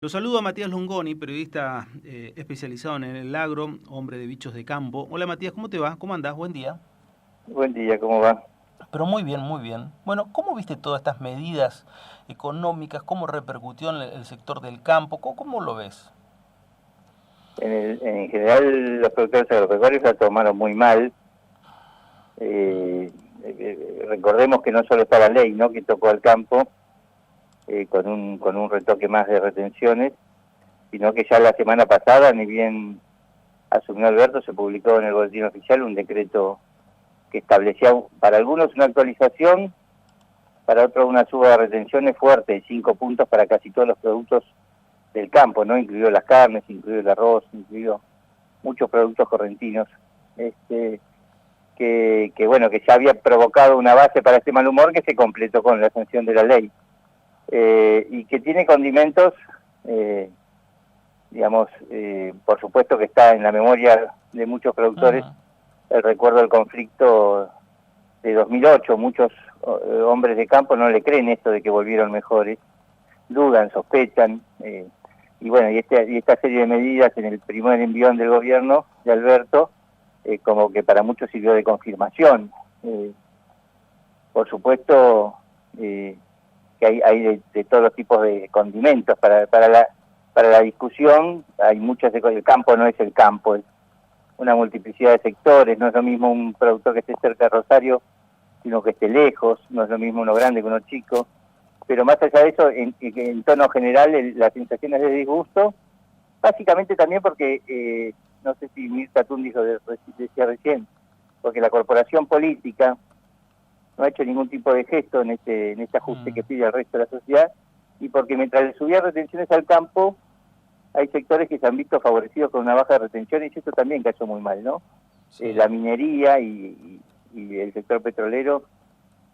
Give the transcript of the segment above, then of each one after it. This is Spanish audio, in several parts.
Lo saludo a Matías Longoni, periodista especializado en el agro, hombre de bichos de campo. Hola Matías, ¿cómo te va? ¿Cómo andás? Buen día. Buen día, ¿cómo va? Pero muy bien, muy bien. Bueno, ¿cómo viste todas estas medidas económicas? ¿Cómo repercutió en el sector del campo? ¿Cómo lo ves? En general, los productores agropecuarios la tomaron muy mal. Recordemos que no solo está la ley, ¿no?, que tocó al campo con un retoque más de retenciones, sino que ya la semana pasada, ni bien asumió Alberto, se publicó en el Boletín Oficial un decreto que establecía para algunos una actualización, para otros una suba de retenciones fuerte, de 5 puntos para casi todos los productos del campo, ¿no?, incluido las carnes, incluido el arroz, incluido muchos productos correntinos, que bueno, que ya había provocado una base para este mal humor que se completó con la sanción de la ley, y que tiene condimentos, por supuesto que está en la memoria de muchos productores Ujú. el recuerdo del conflicto de 2008. Muchos hombres de campo no le creen esto de que volvieron mejores, dudan, sospechan, y bueno, y esta serie de medidas en el primer envión del gobierno de Alberto, como que para muchos sirvió de confirmación. Por supuesto que hay de todos los tipos de condimentos para la discusión. Hay muchos, el campo no es el campo, es una multiplicidad de sectores. No es lo mismo un productor que esté cerca de Rosario, sino que esté lejos. No es lo mismo uno grande que uno chico. Pero más allá de eso, en tono general, la sensación es de disgusto, básicamente también porque, no sé si Mirta Tun decía recién, porque la corporación política no ha hecho ningún tipo de gesto en este ajuste Mm. que pide al resto de la sociedad, y porque mientras le subía retenciones al campo, hay sectores que se han visto favorecidos con una baja de retenciones, y eso también cayó muy mal, ¿no? Sí. La minería y el sector petrolero,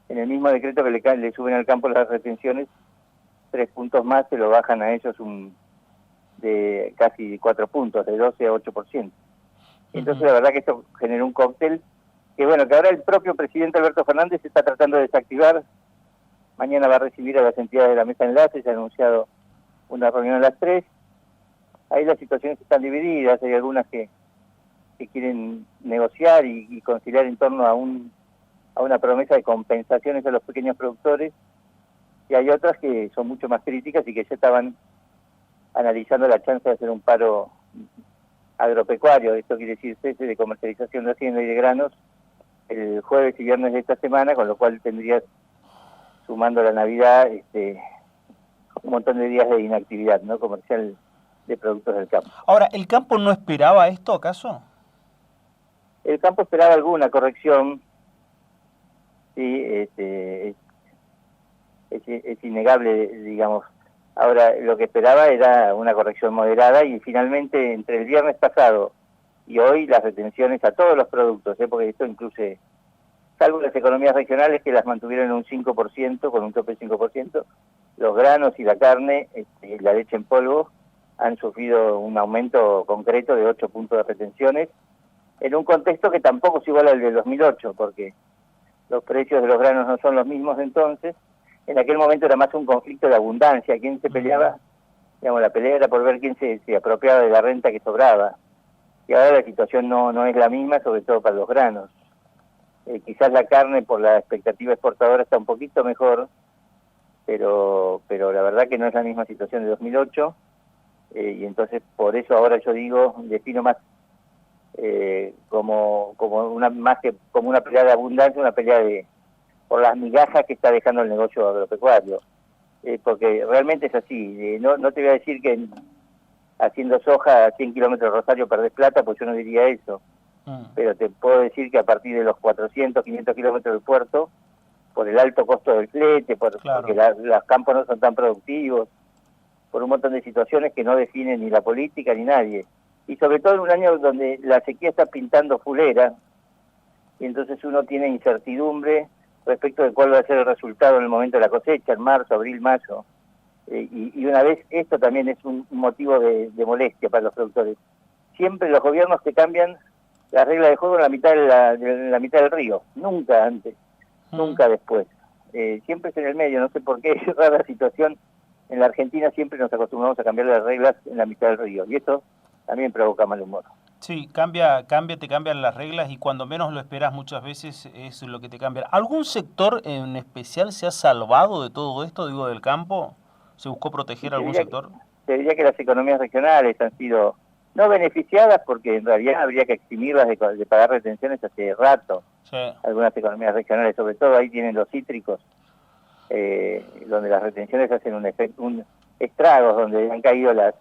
en el mismo decreto que le suben al campo las retenciones, 3 puntos más se lo bajan a ellos de casi 4 puntos, de 12 a 8%. Entonces Ujú. la verdad que esto generó un cóctel que, bueno, que ahora el propio presidente Alberto Fernández está tratando de desactivar. Mañana va a recibir a las entidades de la mesa de enlace, se ha anunciado una reunión a las 3. Ahí las situaciones están divididas, hay algunas que quieren negociar y conciliar en torno a una promesa de compensaciones a los pequeños productores, y hay otras que son mucho más críticas y que ya estaban analizando la chance de hacer un paro agropecuario. Esto quiere decir cese de comercialización de hacienda y de granos el jueves y viernes de esta semana, con lo cual tendrías, sumando la Navidad, un montón de días de inactividad, ¿no?, comercial, de productos del campo. Ahora, ¿el campo no esperaba esto acaso? El campo esperaba alguna corrección, sí, es innegable, digamos. Ahora, lo que esperaba era una corrección moderada, y finalmente entre el viernes pasado y hoy las retenciones a todos los productos, porque esto incluye, salvo las economías regionales que las mantuvieron en un 5%, con un tope de 5%, los granos y la carne, y la leche en polvo, han sufrido un aumento concreto de 8 puntos de retenciones, en un contexto que tampoco es igual al del 2008, porque los precios de los granos no son los mismos de entonces. En aquel momento era más un conflicto de abundancia, quién se Mm. peleaba, digamos, la pelea era por ver quién se apropiaba de la renta que sobraba. Y ahora la situación no es la misma, sobre todo para los granos. Quizás la carne, por la expectativa exportadora, está un poquito mejor, pero la verdad que no es la misma situación de 2008, y entonces por eso ahora yo digo, defino más más que como una pelea de abundancia, una pelea por las migajas que está dejando el negocio agropecuario, porque realmente es así. No te voy a decir que haciendo soja a 100 kilómetros de Rosario perdés plata, pues yo no diría eso, Mm. pero te puedo decir que a partir de los 400, 500 kilómetros del puerto, por el alto costo del flete, porque Claro. los campos no son tan productivos, por un montón de situaciones que no definen ni la política ni nadie, y sobre todo en un año donde la sequía está pintando fulera, y entonces uno tiene incertidumbre respecto de cuál va a ser el resultado en el momento de la cosecha, en marzo, abril, mayo. Y una vez, esto también es un motivo de molestia para los productores. Siempre los gobiernos que cambian la regla de juego en la mitad de la mitad del río, nunca antes, Mm. nunca después. Siempre es en el medio, no sé por qué, es rara la situación en la Argentina siempre nos acostumbramos a cambiar las reglas en la mitad del río, y esto también provoca mal humor. Sí, te cambian las reglas y cuando menos lo esperas muchas veces es lo que te cambia. ¿Algún sector en especial se ha salvado de todo esto, digo, del campo? ¿Se buscó Y proteger algún sector? te diría que las economías regionales han sido no beneficiadas porque en realidad habría que eximirlas de pagar retenciones hace rato. Sí. Algunas economías regionales, sobre todo ahí tienen los cítricos, donde las retenciones hacen un estragos, donde han caído las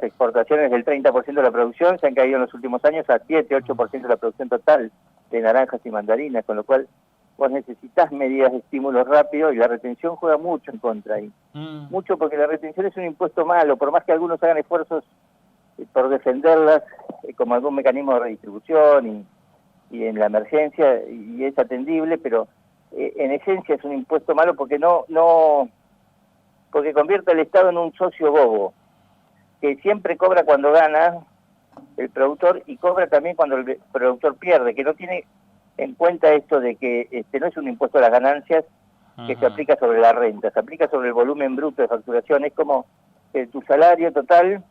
exportaciones del 30% de la producción, se han caído en los últimos años a 7-8% de la producción total de naranjas y mandarinas, con lo cual vos necesitas medidas de estímulo rápido y la retención juega mucho en contra ahí. Mucho porque la retención es un impuesto malo, por más que algunos hagan esfuerzos por defenderlas como algún mecanismo de redistribución y en la emergencia, y es atendible, pero en esencia es un impuesto malo porque porque convierte al Estado en un socio bobo, que siempre cobra cuando gana el productor y cobra también cuando el productor pierde, que no tiene en cuenta esto de que no es un impuesto a las ganancias que se aplica sobre la renta, se aplica sobre el volumen bruto de facturación. Es como que tu salario total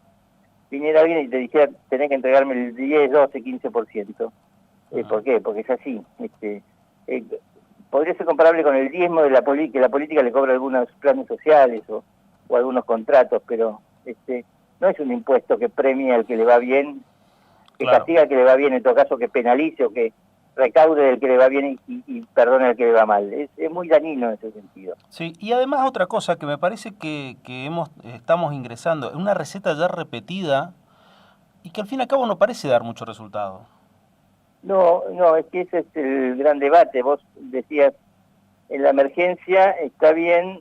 viniera alguien y te dijera tenés que entregarme el 10, 12, 15%. ¿Por qué? Porque es así. Podría ser comparable con el diezmo de que la política le cobra algunos planes sociales o algunos contratos, pero no es un impuesto que premia al que le va bien, que castiga al que le va bien, en todo caso que penalice o que recaude del que le va bien y perdone al que le va mal. Es muy dañino en ese sentido. Sí, y además otra cosa que me parece que estamos ingresando en una receta ya repetida y que al fin y al cabo no parece dar mucho resultado. No, es que ese es el gran debate. Vos decías, en la emergencia está bien,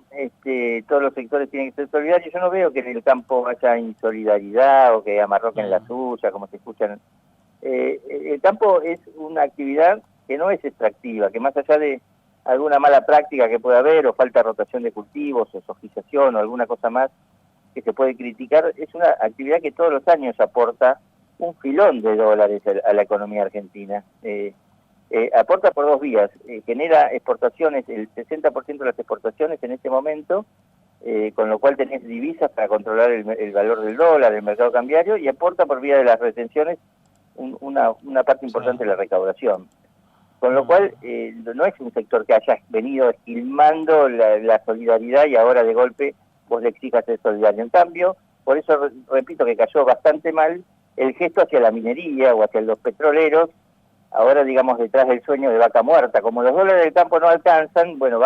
todos los sectores tienen que ser solidarios. Yo no veo que en el campo haya insolidaridad o que amarroquen la suya, como se escuchan. El campo es una actividad que no es extractiva, que más allá de alguna mala práctica que pueda haber, o falta de rotación de cultivos, o sojización, o alguna cosa más que se puede criticar, es una actividad que todos los años aporta un filón de dólares a la economía argentina. Aporta por dos vías, genera exportaciones, el 60% de las exportaciones en este momento, con lo cual tenés divisas para controlar el valor del dólar, el mercado cambiario, y aporta por vía de las retenciones una parte importante de la recaudación. Con lo cual no es un sector que haya venido esquilmando la solidaridad y ahora de golpe vos le exijas ser solidario. En cambio, por eso repito que cayó bastante mal el gesto hacia la minería o hacia los petroleros, ahora digamos detrás del sueño de vaca muerta. Como los dólares del campo no alcanzan, bueno,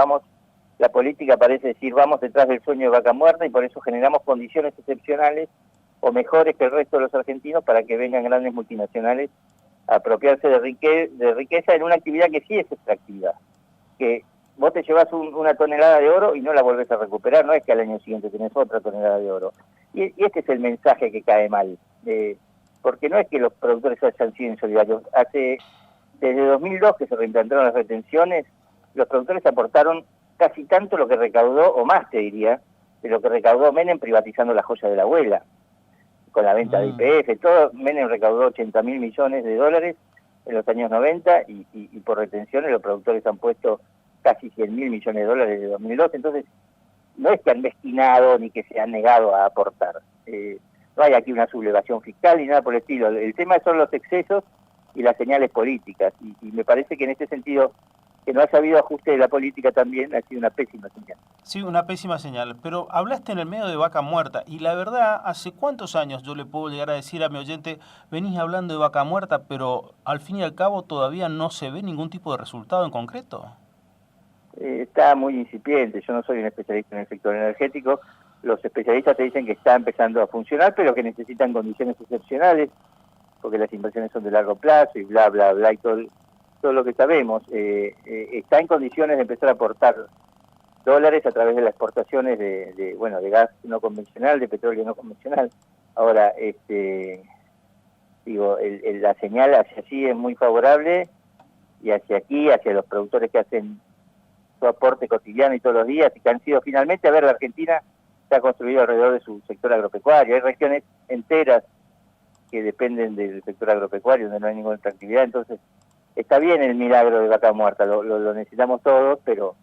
la política parece decir vamos detrás del sueño de vaca muerta y por eso generamos condiciones excepcionales o mejores que el resto de los argentinos para que vengan grandes multinacionales a apropiarse de riqueza en una actividad que sí es extractiva, que vos te llevas una tonelada de oro y no la volvés a recuperar, no es que al año siguiente tenés otra tonelada de oro. Y este es el mensaje que cae mal, porque no es que los productores hayan sido insolidarios. Desde 2002 que se reimplantaron las retenciones, los productores aportaron casi tanto lo que recaudó, o más te diría, de lo que recaudó Menem privatizando la joya de la abuela, con la venta de YPF, todo. Menem recaudó 80.000 millones de dólares en los años 90 y por retenciones los productores han puesto casi 100.000 millones de dólares de 2002, entonces no es que han destinado ni que se han negado a aportar. No hay aquí una sublevación fiscal ni nada por el estilo. El tema son los excesos y las señales políticas, y me parece que en este sentido que no haya habido ajuste de la política también ha sido una pésima señal. Sí, una pésima señal, pero hablaste en el medio de vaca muerta, y la verdad, ¿hace cuántos años yo le puedo llegar a decir a mi oyente, venís hablando de vaca muerta, pero al fin y al cabo todavía no se ve ningún tipo de resultado en concreto? Está muy incipiente. Yo no soy un especialista en el sector energético. Los especialistas te dicen que está empezando a funcionar, pero que necesitan condiciones excepcionales, porque las inversiones son de largo plazo y bla, bla, bla, y todo lo que sabemos. Está en condiciones de empezar a aportar dólares a través de las exportaciones de gas no convencional, de petróleo no convencional. Ahora, la señal hacia allí es muy favorable, y hacia aquí, hacia los productores que hacen su aporte cotidiano y todos los días, y que han sido finalmente, la Argentina se ha construido alrededor de su sector agropecuario. Hay regiones enteras que dependen del sector agropecuario, donde no hay ninguna otra actividad. Entonces, está bien el milagro de vaca muerta, lo necesitamos todos, pero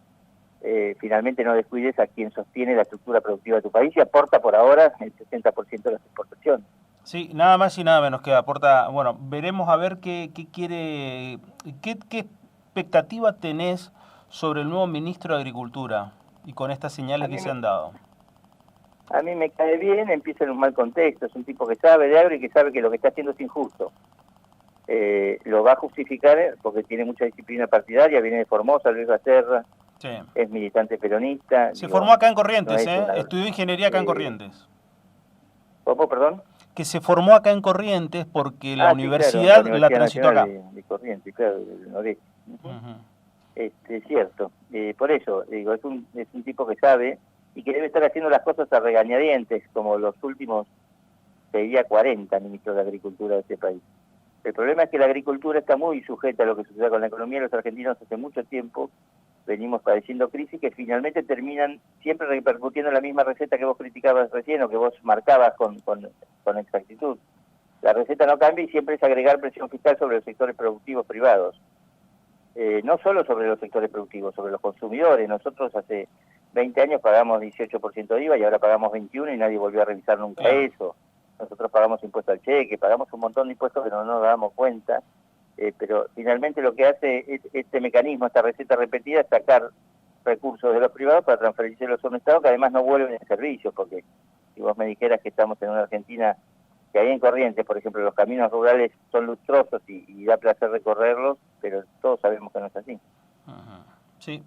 finalmente no descuides a quien sostiene la estructura productiva de tu país y aporta por ahora el 60% de las exportaciones. Sí, nada más y nada menos que aporta. Bueno, veremos a ver qué quiere, qué expectativa tenés sobre el nuevo ministro de Agricultura y con estas señales que se han dado. A mí me cae bien, empieza en un mal contexto, es un tipo que sabe de agro y que sabe que lo que está haciendo es injusto. Lo va a justificar porque tiene mucha disciplina partidaria, viene de Formosa, Luis Becerra, sí. Es militante peronista. Se formó acá en Corrientes, no estudió ingeniería acá en Corrientes. ¿Cómo, perdón? Que se formó acá en Corrientes porque la universidad, claro, la transitó acá. De Corrientes, claro, del noreste. Es cierto, por eso, digo, es un tipo que sabe y que debe estar haciendo las cosas a regañadientes, como los últimos, te diría, 40 ministros de Agricultura de este país. El problema es que la agricultura está muy sujeta a lo que sucede con la economía. Los argentinos hace mucho tiempo venimos padeciendo crisis que finalmente terminan siempre repercutiendo en la misma receta que vos criticabas recién o que vos marcabas con exactitud. La receta no cambia y siempre es agregar presión fiscal sobre los sectores productivos privados. No solo sobre los sectores productivos, sobre los consumidores. Nosotros hace 20 años pagamos 18% de IVA y ahora pagamos 21% y nadie volvió a revisar nunca eso. Nosotros pagamos impuesto al cheque, pagamos un montón de impuestos que no nos damos cuenta. Pero finalmente lo que hace este mecanismo, esta receta repetida, es sacar recursos de los privados para transferírselos a un Estado que además no vuelven en servicios, porque si vos me dijeras que estamos en una Argentina que hay en Corrientes, por ejemplo, los caminos rurales son lustrosos y da placer recorrerlos, pero todos sabemos que no es así. Sí,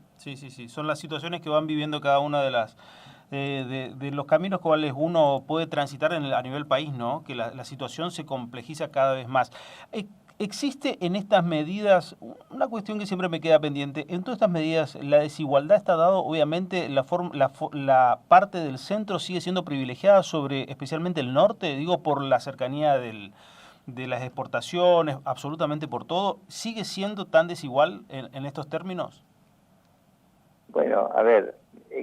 son las situaciones que van viviendo cada una de las de los caminos cuales uno puede transitar a nivel país, ¿no? Que la situación se complejiza cada vez más. ¿Existe en estas medidas una cuestión que siempre me queda pendiente? En todas estas medidas, la desigualdad está dado, obviamente, la parte del centro sigue siendo privilegiada sobre especialmente el norte, digo, por la cercanía de las exportaciones, absolutamente por todo. ¿Sigue siendo tan desigual en estos términos? Bueno, a ver,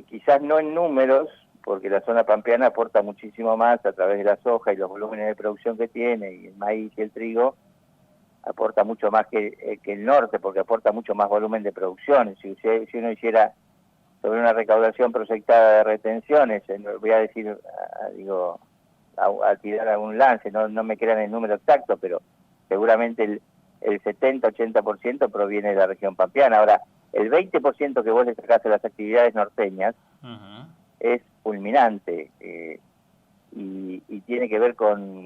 quizás no en números, porque la zona pampeana aporta muchísimo más a través de la soja y los volúmenes de producción que tiene, y el maíz y el trigo, aporta mucho más que el norte, porque aporta mucho más volumen de producción. Si uno hiciera sobre una recaudación proyectada de retenciones, voy a decir, a tirar algún lance, no me crean el número exacto, pero seguramente el 70-80% proviene de la región pampeana. Ahora, el 20% que vos le sacás a las actividades norteñas es fulminante, y tiene que ver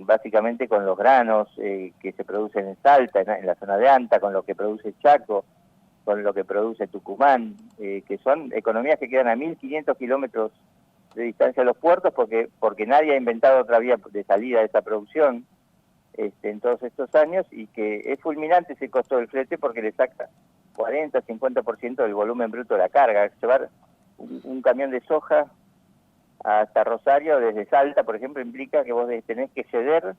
básicamente con los granos que se producen en Salta, en la zona de Anta, con lo que produce Chaco, con lo que produce Tucumán, que son economías que quedan a 1.500 kilómetros de distancia de los puertos porque nadie ha inventado otra vía de salida de esa producción en todos estos años, y que es fulminante ese costo del flete porque le saca 40-50% del volumen bruto de la carga. Llevar un camión de soja hasta Rosario desde Salta, por ejemplo, implica que vos tenés que ceder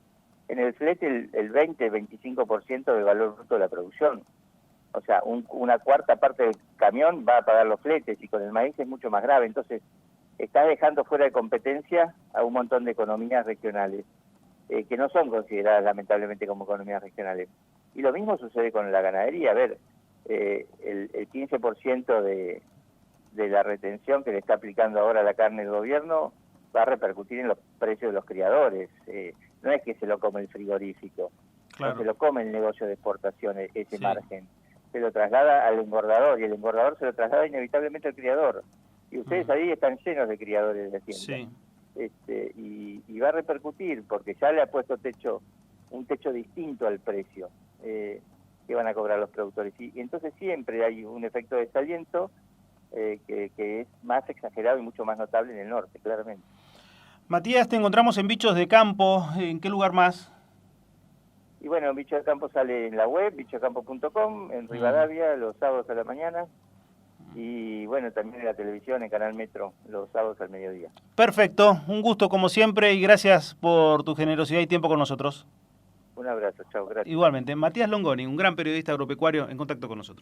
en el flete el 20-25% del valor bruto de la producción. O sea, una cuarta parte del camión va a pagar los fletes, y con el maíz es mucho más grave. Entonces, estás dejando fuera de competencia a un montón de economías regionales, que no son consideradas lamentablemente como economías regionales. Y lo mismo sucede con la ganadería. A ver, el 15% de la retención que le está aplicando ahora la carne del gobierno va a repercutir en los precios de los criadores. No es que se lo come el frigorífico, claro. No se lo come el negocio de exportación, ese margen. Se lo traslada al engordador, y el engordador se lo traslada inevitablemente al criador. Y ustedes ahí están llenos de criadores de hacienda. Y va a repercutir, porque ya le ha puesto un techo distinto al precio que van a cobrar los productores. Y entonces siempre hay un efecto de desaliento que es más exagerado y mucho más notable en el norte, claramente. Matías, te encontramos en Bichos de Campo. ¿En qué lugar más? Y bueno, Bichos de Campo sale en la web, bichosdecampo.com, en Rivadavia, los sábados a la mañana. Y bueno, también en la televisión, en Canal Metro, los sábados al mediodía. Perfecto, un gusto como siempre y gracias por tu generosidad y tiempo con nosotros. Un abrazo, chao, gracias. Igualmente, Matías Longoni, un gran periodista agropecuario, en contacto con nosotros.